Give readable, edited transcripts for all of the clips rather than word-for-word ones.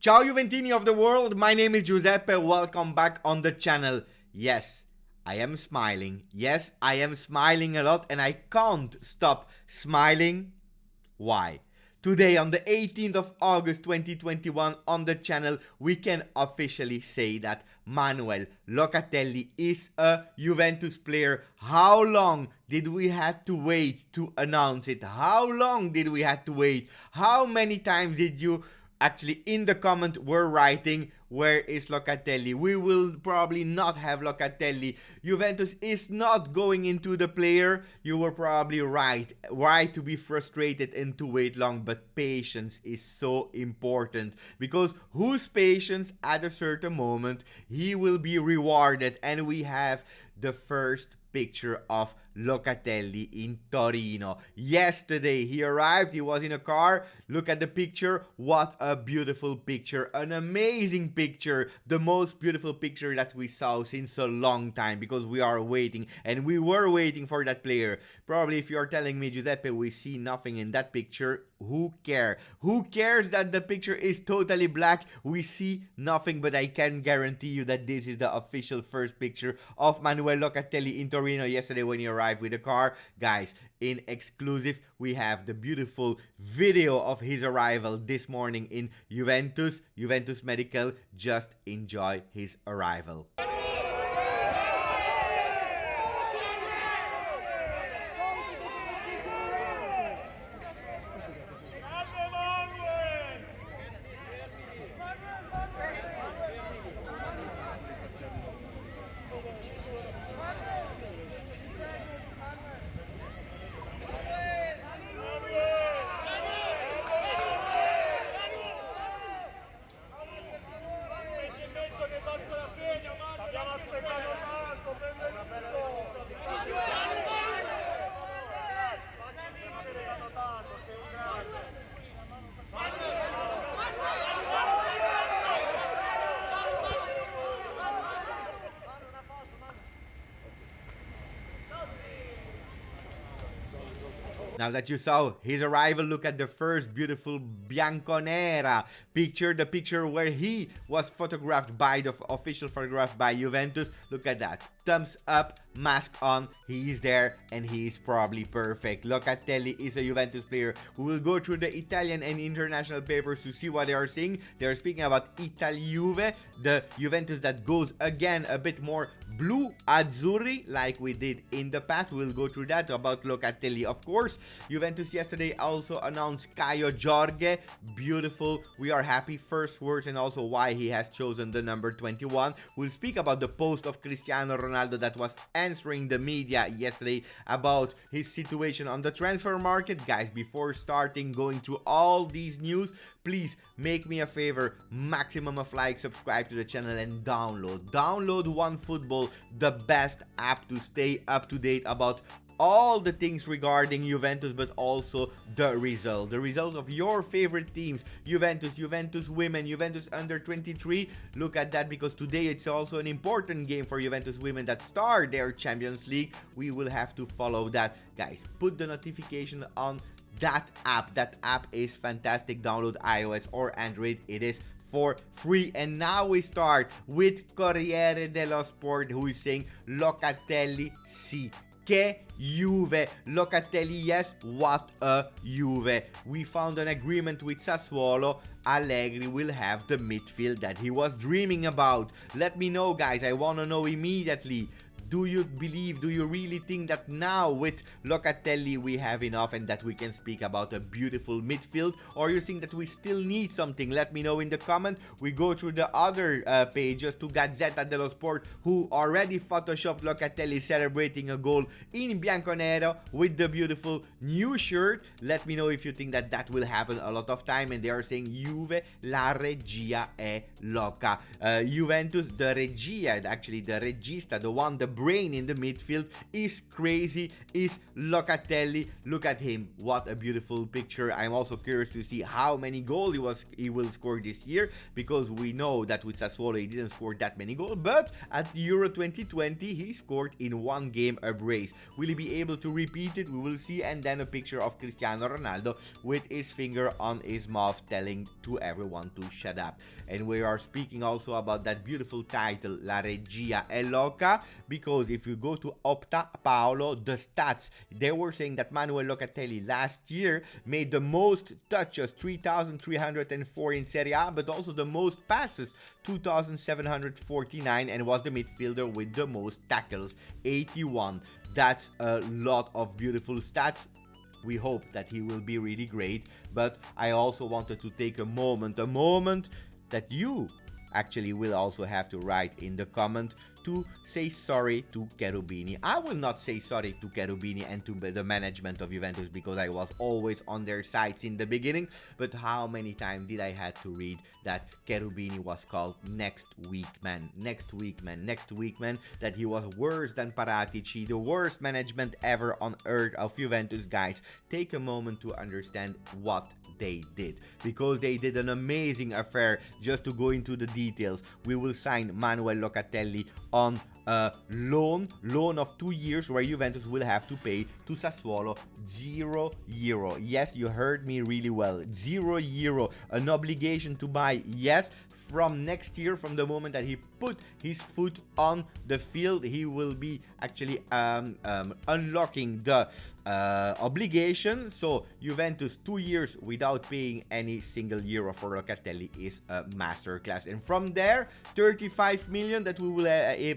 Ciao Juventini of the world, my name is Giuseppe, welcome back on the channel. Yes, I am smiling. Yes, I am smiling a lot and I can't stop smiling. Why? Today on the 18th of August 2021 on the channel we can officially say that Manuel Locatelli is a Juventus player. How long did we have to wait to announce it? How long did we have to wait? How many times did you actually in the comment were writing, where is Locatelli? We will probably not have Locatelli. Juventus is not going into the player. You were probably right. Right to be frustrated and to wait long, but patience is so important, because whose patience at a certain moment he will be rewarded. And we have the first picture of Locatelli in Torino. Yesterday he arrived, he was in a car. Look at the picture, what a beautiful picture, an amazing picture, the most beautiful picture that we saw since a long time, because we are waiting and we were waiting for that player. Probably if you're telling me, Giuseppe, we see nothing in that picture, who cares? Who cares that the picture is totally black? We see nothing, but I can guarantee you that this is the official first picture of Manuel Locatelli in Torino yesterday when he arrived with the car. Guys, in exclusive we have the beautiful video of his arrival this morning in Juventus Medical. Just enjoy his arrival. Now that you saw his arrival, look at the first beautiful Bianconera picture, the picture where he was photographed by the official photograph by Juventus. Look at that. Thumbs up, mask on, he is there and he is probably perfect. Locatelli is a Juventus player. We will go through the Italian and international papers to see what they are saying. They are speaking about Juve, the Juventus that goes again a bit more blue azzurri like we did in the past. We'll go through that about Locatelli, of course. Juventus yesterday also announced Kaio Jorge. Beautiful. We are happy. First words and also why he has chosen the number 21. We'll speak about the post of Cristiano Ronaldo that was answering the media yesterday about his situation on the transfer market. Guys, before starting going through all these news, please make me a favor, maximum of likes, subscribe to the channel and download OneFootball, the best app to stay up to date about all the things regarding Juventus, but also the results of your favorite teams. Juventus women, Juventus under 23. Look at that, because today it's also an important game for Juventus women that start their Champions League. We will have to follow that. Guys, put the notification on that app. That app is fantastic. Download iOS or Android. It is for free. And now we start with Corriere dello Sport, who is saying Locatelli sì. Che Juve. Locatelli, yes, what a Juve. We found an agreement with Sassuolo. Allegri will have the midfield that he was dreaming about. Let me know, guys. I want to know immediately. Do you believe, do you really think that now with Locatelli we have enough and that we can speak about a beautiful midfield? Or you think that we still need something? Let me know in the comment. We go through the other pages to Gazzetta dello Sport, who already photoshopped Locatelli celebrating a goal in Bianconero with the beautiful new shirt. Let me know if you think that that will happen a lot of time. And they are saying Juve, la regia è loca. Juventus, the regia, actually the regista, the one, the brain in the midfield is crazy, is Locatelli. Look at him, what a beautiful picture. I'm also curious to see how many goals he will score this year, because we know that with Sassuolo he didn't score that many goals, but at Euro 2020 he scored in one game a brace. Will he be able to repeat it? We will see. And then a picture of Cristiano Ronaldo with his finger on his mouth telling to everyone to shut up. And we are speaking also about that beautiful title, La Regia è Loca, because if you go to Opta Paolo, the stats, they were saying that Manuel Locatelli last year made the most touches, 3,304 in Serie A, but also the most passes, 2,749, and was the midfielder with the most tackles, 81. That's a lot of beautiful stats. We hope that he will be really great, but I also wanted to take a moment that you actually will also have to write in the comment to say sorry to Cherubini. I will not say sorry to Cherubini and to the management of Juventus, because I was always on their sides in the beginning, but how many times did I had to read that Cherubini was called next week man, that he was worse than Paratici, the worst management ever on earth of Juventus. Guys, take a moment to understand what they did, because they did an amazing affair. Just to go into the details, we will sign Manuel Locatelli on a loan of 2 years, where Juventus will have to pay to Sassuolo €0. Yes, you heard me really well, €0. An obligation to buy, yes. From next year, from the moment that he put his foot on the field, he will be actually unlocking the obligation. So Juventus 2 years without paying any single euro for Locatelli is a masterclass. And from there, 35 million that we will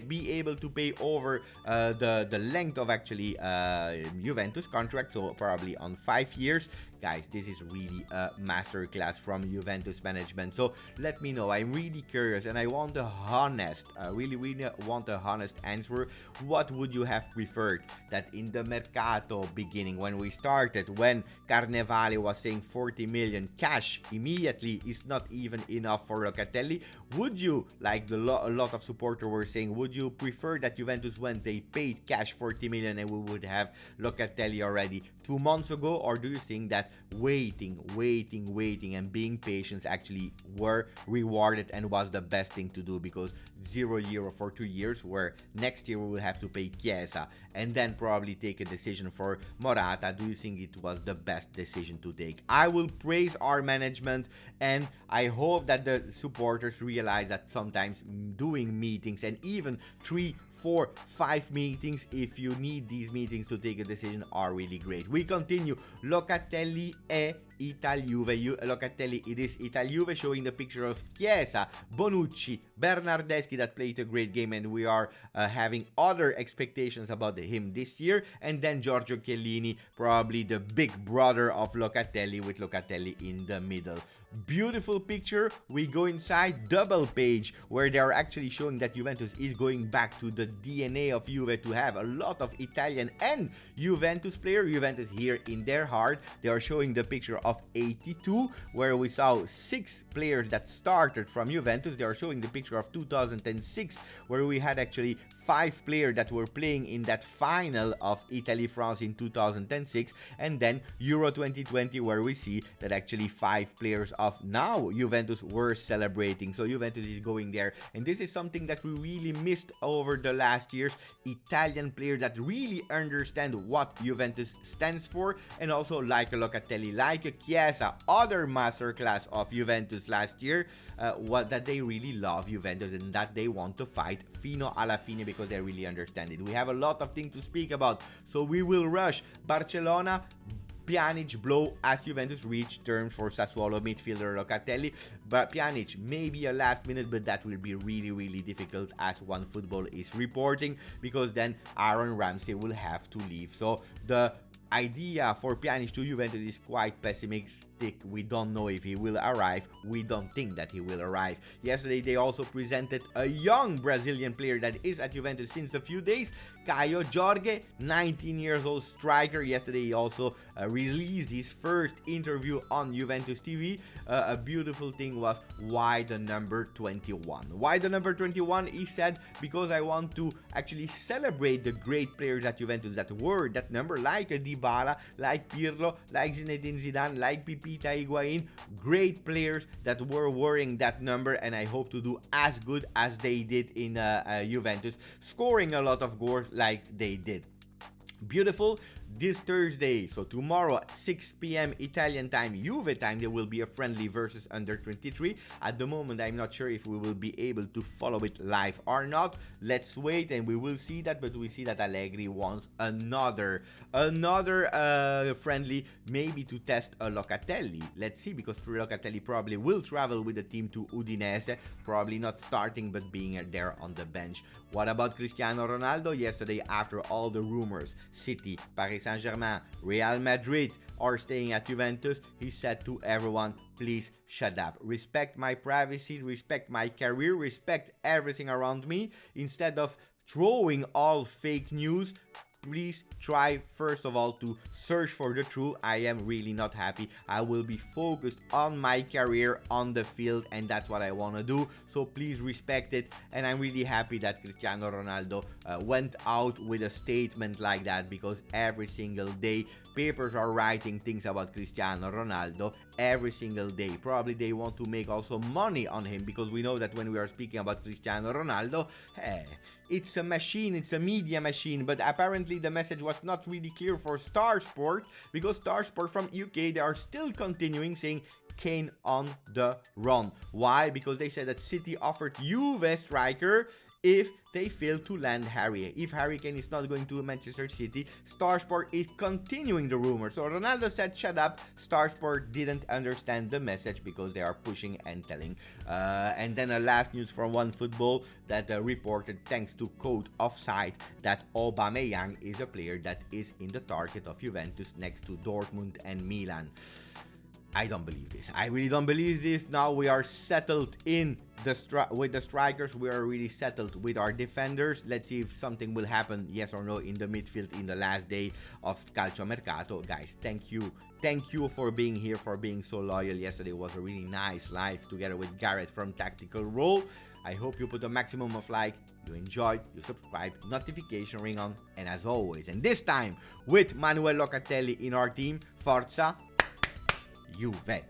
be able to pay over the length of actually Juventus contract, so probably on 5 years. Guys, this is really a masterclass from Juventus management. So let me know. I'm really curious, and I want a honest, really want a honest answer. What would you have preferred? That in the Mercato beginning, when we started, when Carnevale was saying 40 million cash immediately is not even enough for Locatelli, would you, like a lot of supporters were saying, would you prefer that Juventus, when they paid cash 40 million and we would have Locatelli already 2 months ago? Or do you think that waiting and being patient actually were rewarded and was the best thing to do? Because €0 for 2 years, where next year we will have to pay Chiesa and then probably take a decision for Morata. Do you think it was the best decision to take? I will praise our management, and I hope that the supporters realize that sometimes doing meetings, and even 3, 4, 5 meetings, if you need these meetings to take a decision, are really great. We continue. Locatelli è Ital-Juve. Locatelli, it is Ital-Juve, showing the picture of Chiesa, Bonucci, Bernardeschi that played a great game, and we are having other expectations about him this year. And then Giorgio Chiellini, probably the big brother of Locatelli, with Locatelli in the middle. Beautiful picture. We go inside, double page, where they are actually showing that Juventus is going back to the DNA of Juve, to have a lot of Italian and Juventus player. Juventus here in their heart. They are showing the picture of 82, where we saw 6 players that started from Juventus. They are showing the picture of 2006, where we had actually 5 players that were playing in that final of Italy-France in 2006, and then Euro 2020, where we see that actually 5 players of now Juventus were celebrating. So Juventus is going there, and this is something that we really missed over the last years. Italian players that really understand what Juventus stands for, and also like a Locatelli, like a Chiesa, other masterclass of Juventus last year, that they really love Juventus and that they want to fight fino alla fine, because they really understand it. We have a lot of things to speak about, so we will rush. Barcelona Pjanic blow as Juventus reach terms for Sassuolo midfielder Locatelli. But Pjanic maybe a last minute, but that will be really difficult, as OneFootball is reporting, because then Aaron Ramsey will have to leave. So the idea for Pjanic to Juventus is quite stick. We don't know if he will arrive. We don't think that he will arrive. Yesterday, they also presented a young Brazilian player that is at Juventus since a few days, Kaio Jorge, 19 years old striker. Yesterday, he also released his first interview on Juventus TV. A beautiful thing was, why the number 21? Why the number 21? He said, because I want to actually celebrate the great players at Juventus that wore that number, like Dybala, like Pirlo, like Zinedine Zidane, like Pipita Higuain, great players that were wearing that number, and I hope to do as good as they did in Juventus, scoring a lot of goals like they did. Beautiful. This Thursday, so tomorrow at 6 p.m. Italian time, Juve time, there will be a friendly versus under 23. At the moment, I'm not sure if we will be able to follow it live or not. Let's wait and we will see that, but we see that Allegri wants another friendly, maybe to test a Locatelli. Let's see, because Locatelli probably will travel with the team to Udinese, probably not starting but being there on the bench. What about Cristiano Ronaldo? Yesterday, after all the rumors, City, Paris Saint-Germain, Real Madrid are staying at Juventus, he said to everyone, please shut up. Respect my privacy, respect my career, respect everything around me. Instead of throwing all fake news, please try first of all to search for the truth. I am really not happy. I will be focused on my career on the field, and that's what I want to do. So please respect it. And I'm really happy that Cristiano Ronaldo went out with a statement like that, because every single day papers are writing things about Cristiano Ronaldo every single day. Probably they want to make also money on him, because we know that when we are speaking about Cristiano Ronaldo, it's a machine, it's a media machine. But apparently the message was not really clear for Star Sport, because Star Sport from UK, they are still continuing saying Kane on the run. Why? Because they said that City offered Juve striker if they fail to land Harry. If Harry Kane is not going to Manchester City, Star Sport is continuing the rumor. So Ronaldo said shut up. Star Sport didn't understand the message because they are pushing and telling. And then a last news from OneFootball that reported, thanks to Code Offside, that Aubameyang is a player that is in the target of Juventus next to Dortmund and Milan. I don't believe this. I really don't believe this. Now we are settled in with the strikers. We are really settled with our defenders. Let's see if something will happen, yes or no, in the midfield in the last day of Calcio Mercato. Guys, thank you. Thank you for being here, for being so loyal. Yesterday was a really nice live together with Garrett from Tactical Role. I hope you put a maximum of like, you enjoyed, you subscribe, notification ring on, and as always, and this time with Manuel Locatelli in our team, Forza Juve.